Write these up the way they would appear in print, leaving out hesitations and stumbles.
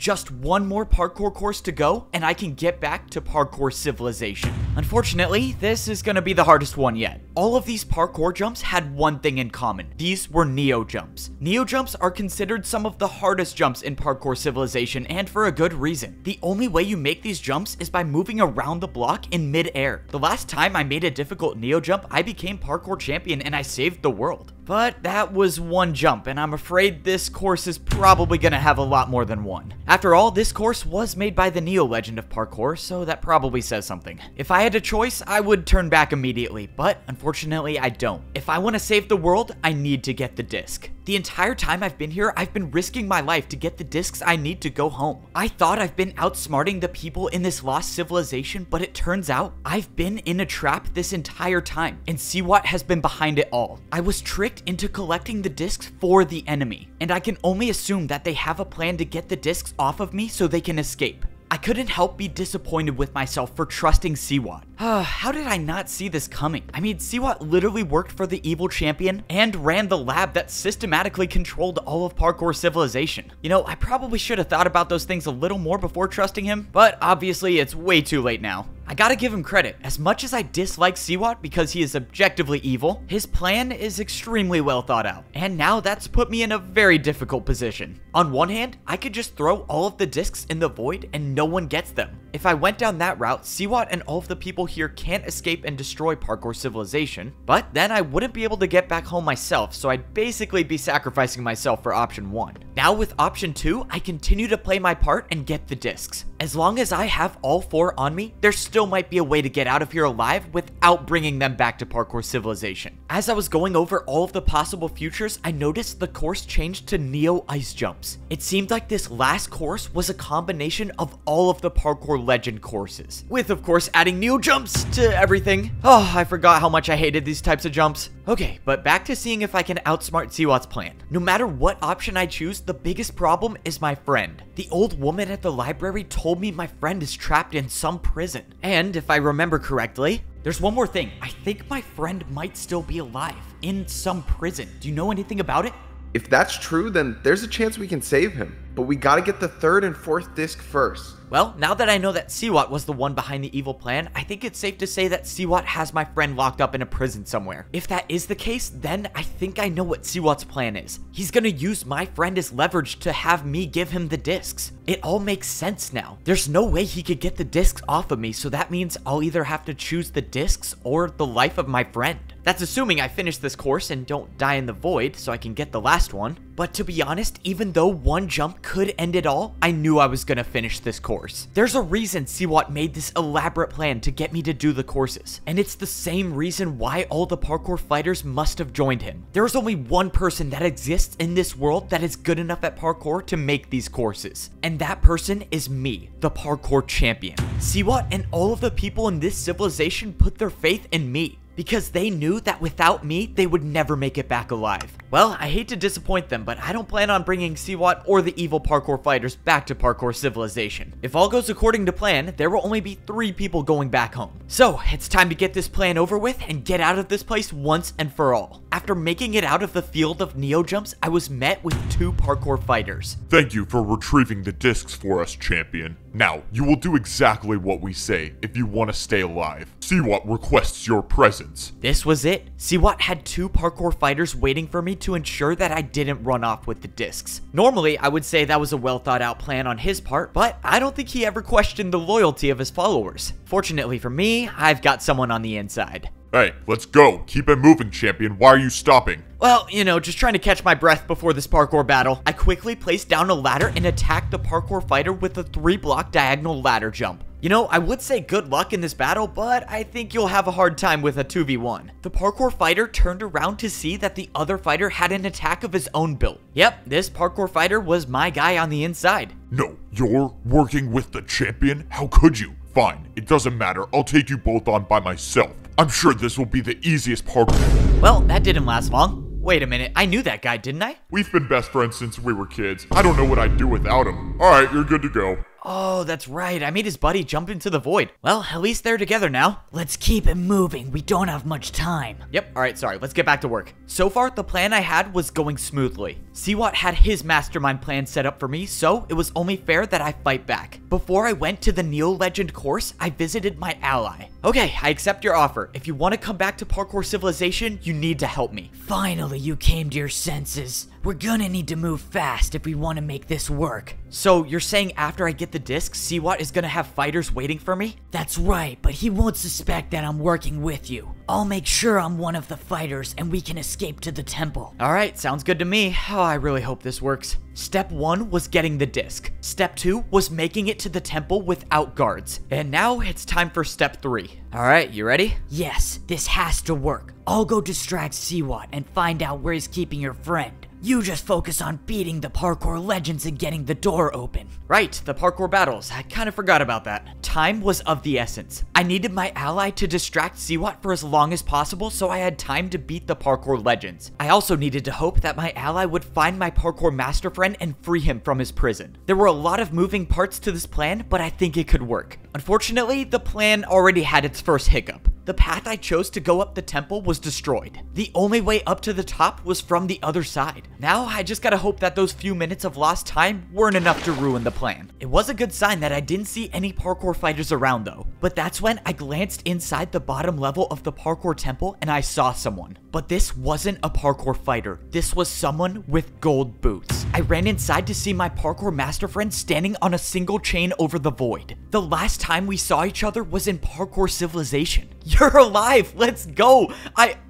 Just one more parkour course to go, and I can get back to parkour civilization. Unfortunately, this is gonna be the hardest one yet. All of these parkour jumps had one thing in common. These were Neo jumps. Neo jumps are considered some of the hardest jumps in parkour civilization, and for a good reason. The only way you make these jumps is by moving around the block in mid-air. The last time I made a difficult Neo jump, I became parkour champion and I saved the world. But that was one jump, and I'm afraid this course is probably gonna have a lot more than one. After all, this course was made by the Neo legend of parkour, so that probably says something. If I had a choice, I would turn back immediately, but unfortunately I don't. If I want to save the world, I need to get the disc. The entire time I've been here, I've been risking my life to get the discs I need to go home. I thought I've been outsmarting the people in this lost civilization, but it turns out I've been in a trap this entire time, and CWAT has been behind it all. I was tricked into collecting the discs for the enemy, and I can only assume that they have a plan to get the discs off of me so they can escape. I couldn't help be disappointed with myself for trusting CWAT. How did I not see this coming? I mean, CWAT literally worked for the evil champion and ran the lab that systematically controlled all of parkour civilization. You know, I probably should have thought about those things a little more before trusting him, but obviously it's way too late now. I gotta give him credit. As much as I dislike CWAT because he is objectively evil, his plan is extremely well thought out. And now that's put me in a very difficult position. On one hand, I could just throw all of the discs in the void and no one gets them. If I went down that route, CWAT and all of the people here can't escape and destroy parkour civilization, but then I wouldn't be able to get back home myself, so I'd basically be sacrificing myself for option 1. Now with option 2, I continue to play my part and get the discs. As long as I have all 4 on me, there still might be a way to get out of here alive without bringing them back to parkour civilization. As I was going over all of the possible futures, I noticed the course changed to Neo ice jumps. It seemed like this last course was a combination of all of the parkour legend courses, with of course adding Neo jumps to everything. Oh, I forgot how much I hated these types of jumps. Okay, but back to seeing if I can outsmart CWAT's plan. No matter what option I choose, the biggest problem is my friend. The old woman at the library told me my friend is trapped in some prison. And if I remember correctly, there's one more thing. I think my friend might still be alive in some prison. Do you know anything about it? If that's true, then there's a chance we can save him. But we gotta get the 3rd and 4th disc first. Well, now that I know that CWAT was the one behind the evil plan, I think it's safe to say that CWAT has my friend locked up in a prison somewhere. If that is the case, then I think I know what CWAT's plan is. He's gonna use my friend as leverage to have me give him the discs. It all makes sense now. There's no way he could get the discs off of me, so that means I'll either have to choose the discs or the life of my friend. That's assuming I finish this course and don't die in the void so I can get the last one. But to be honest, even though one jump could end it all, I knew I was gonna finish this course. There's a reason CWAT made this elaborate plan to get me to do the courses, and it's the same reason why all the parkour fighters must have joined him. There's only one person that exists in this world that is good enough at parkour to make these courses, and that person is me, the parkour champion. CWAT and all of the people in this civilization put their faith in me, because they knew that without me, they would never make it back alive. Well, I hate to disappoint them, but I don't plan on bringing CWAT or the evil parkour fighters back to parkour civilization. If all goes according to plan, there will only be 3 people going back home. So, it's time to get this plan over with and get out of this place once and for all. After making it out of the field of Neo jumps, I was met with 2 parkour fighters. Thank you for retrieving the discs for us, champion. Now, you will do exactly what we say if you want to stay alive. CWAT requests your presence. This was it. CWAT had 2 parkour fighters waiting for me to ensure that I didn't run off with the discs. Normally, I would say that was a well thought out plan on his part, but I don't think he ever questioned the loyalty of his followers. Fortunately for me, I've got someone on the inside. Hey, let's go. Keep it moving, champion. Why are you stopping? Well, you know, just trying to catch my breath before this parkour battle. I quickly placed down a ladder and attacked the parkour fighter with a 3-block diagonal ladder jump. You know, I would say good luck in this battle, but I think you'll have a hard time with a 2v1. The parkour fighter turned around to see that the other fighter had an attack of his own build. Yep, this parkour fighter was my guy on the inside. No, you're working with the champion? How could you? Fine, it doesn't matter. I'll take you both on by myself. I'm sure this will be the easiest parkour. Well, that didn't last long. Wait a minute, I knew that guy, didn't I? We've been best friends since we were kids. I don't know what I'd do without him. Alright, you're good to go. Oh, that's right. I made his buddy jump into the void. Well, at least they're together now. Let's keep it moving. We don't have much time. Yep. All right. Sorry. Let's get back to work. So far, the plan I had was going smoothly. Siwat had his mastermind plan set up for me, so it was only fair that I fight back. Before I went to the Neo Legend course, I visited my ally. Okay, I accept your offer. If you want to come back to Parkour Civilization, you need to help me. Finally, you came to your senses. We're gonna need to move fast if we want to make this work. So you're saying after I get the disc, Siwat is gonna have fighters waiting for me? That's right, but he won't suspect that I'm working with you. I'll make sure I'm one of the fighters and we can escape to the temple. Alright, sounds good to me. Oh, I really hope this works. Step 1 was getting the disc. Step 2 was making it to the temple without guards. And now it's time for step 3. Alright, you ready? Yes, this has to work. I'll go distract Siwat and find out where he's keeping your friend. You just focus on beating the parkour legends and getting the door open. Right, the parkour battles. I kind of forgot about that. Time was of the essence. I needed my ally to distract Siwat for as long as possible so I had time to beat the parkour legends. I also needed to hope that my ally would find my parkour master friend and free him from his prison. There were a lot of moving parts to this plan, but I think it could work. Unfortunately, the plan already had its first hiccup. The path I chose to go up the temple was destroyed. The only way up to the top was from the other side. Now, I just gotta hope that those few minutes of lost time weren't enough to ruin the plan. It was a good sign that I didn't see any parkour fighters around though. But that's when I glanced inside the bottom level of the parkour temple and I saw someone. But this wasn't a parkour fighter. This was someone with gold boots. I ran inside to see my parkour master friend standing on a single chain over the void. The last time we saw each other was in Parkour Civilization. You're alive! Let's go!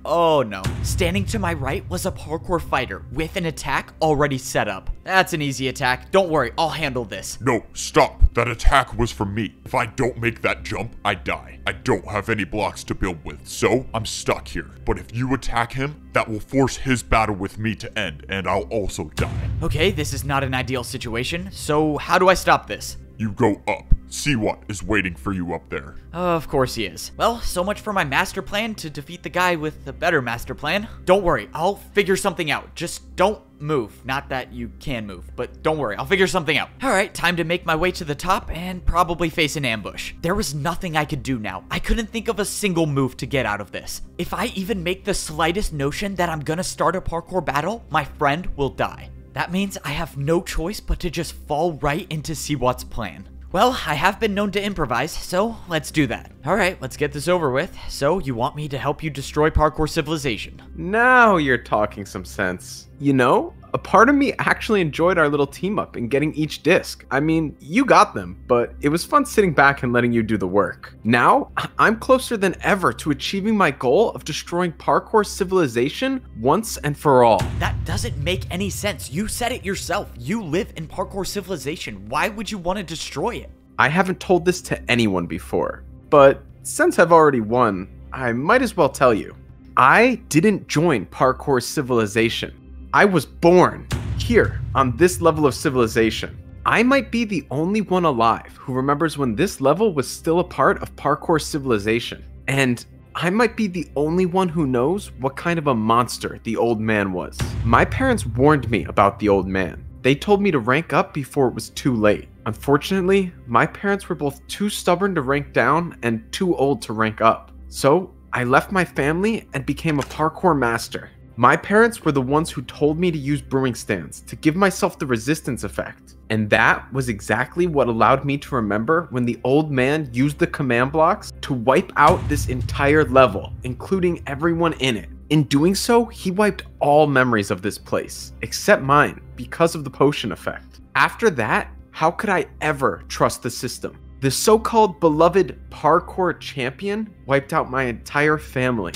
Oh no. Standing to my right was a parkour fighter with an attack already set up. That's an easy attack. Don't worry, I'll handle this. No, stop. That attack was for me. If I don't make that jump, I die. I don't have any blocks to build with, so I'm stuck here. But if you attack him, that will force his battle with me to end, and I'll also die. Okay, this is not an ideal situation, so how do I stop this? You go up. Siwat is waiting for you up there. Of course he is. Well, so much for my master plan to defeat the guy with the better master plan. Don't worry, I'll figure something out. Just don't move. Not that you can move, but don't worry, I'll figure something out. Alright, time to make my way to the top and probably face an ambush. There was nothing I could do now. I couldn't think of a single move to get out of this. If I even make the slightest notion that I'm gonna start a parkour battle, my friend will die. That means I have no choice but to just fall right into Siwat's plan. Well, I have been known to improvise, so let's do that. Alright, let's get this over with. So, you want me to help you destroy Parkour Civilization? Now you're talking some sense. You know, a part of me actually enjoyed our little team up in getting each disc. I mean, you got them, but it was fun sitting back and letting you do the work. Now, I'm closer than ever to achieving my goal of destroying Parkour Civilization once and for all. That doesn't make any sense. You said it yourself. You live in Parkour Civilization. Why would you want to destroy it? I haven't told this to anyone before, but since I've already won, I might as well tell you. I didn't join Parkour Civilization. I was born here on this level of civilization. I might be the only one alive who remembers when this level was still a part of Parkour Civilization. And I might be the only one who knows what kind of a monster the old man was. My parents warned me about the old man. They told me to rank up before it was too late. Unfortunately, my parents were both too stubborn to rank down and too old to rank up. So I left my family and became a parkour master. My parents were the ones who told me to use brewing stands to give myself the resistance effect. And that was exactly what allowed me to remember when the old man used the command blocks to wipe out this entire level, including everyone in it. In doing so, he wiped all memories of this place, except mine, because of the potion effect. After that, how could I ever trust the system? The so-called beloved parkour champion wiped out my entire family.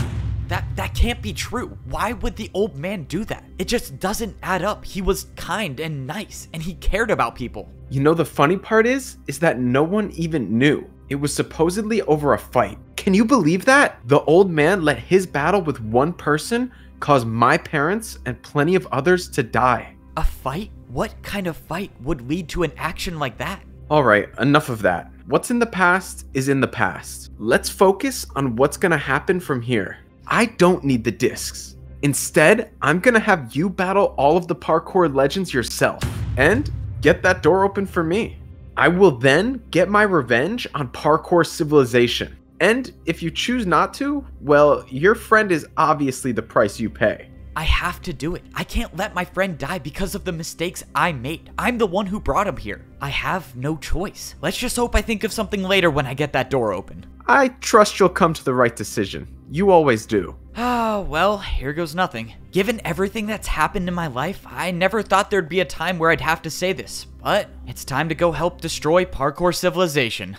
That can't be true. Why would the old man do that? It just doesn't add up. He was kind and nice, and he cared about people. You know, the funny part is that no one even knew. It was supposedly over a fight. Can you believe that? The old man let his battle with one person cause my parents and plenty of others to die. A fight? What kind of fight would lead to an action like that? Alright, enough of that. What's in the past is in the past. Let's focus on what's gonna happen from here. I don't need the discs. Instead, I'm gonna have you battle all of the parkour legends yourself and get that door open for me. I will then get my revenge on Parkour Civilization. And if you choose not to, well, your friend is obviously the price you pay. I have to do it. I can't let my friend die because of the mistakes I made. I'm the one who brought him here. I have no choice. Let's just hope I think of something later when I get that door open. I trust you'll come to the right decision. You always do. Ah, well, here goes nothing. Given everything that's happened in my life, I never thought there'd be a time where I'd have to say this, but it's time to go help destroy parkour civilization.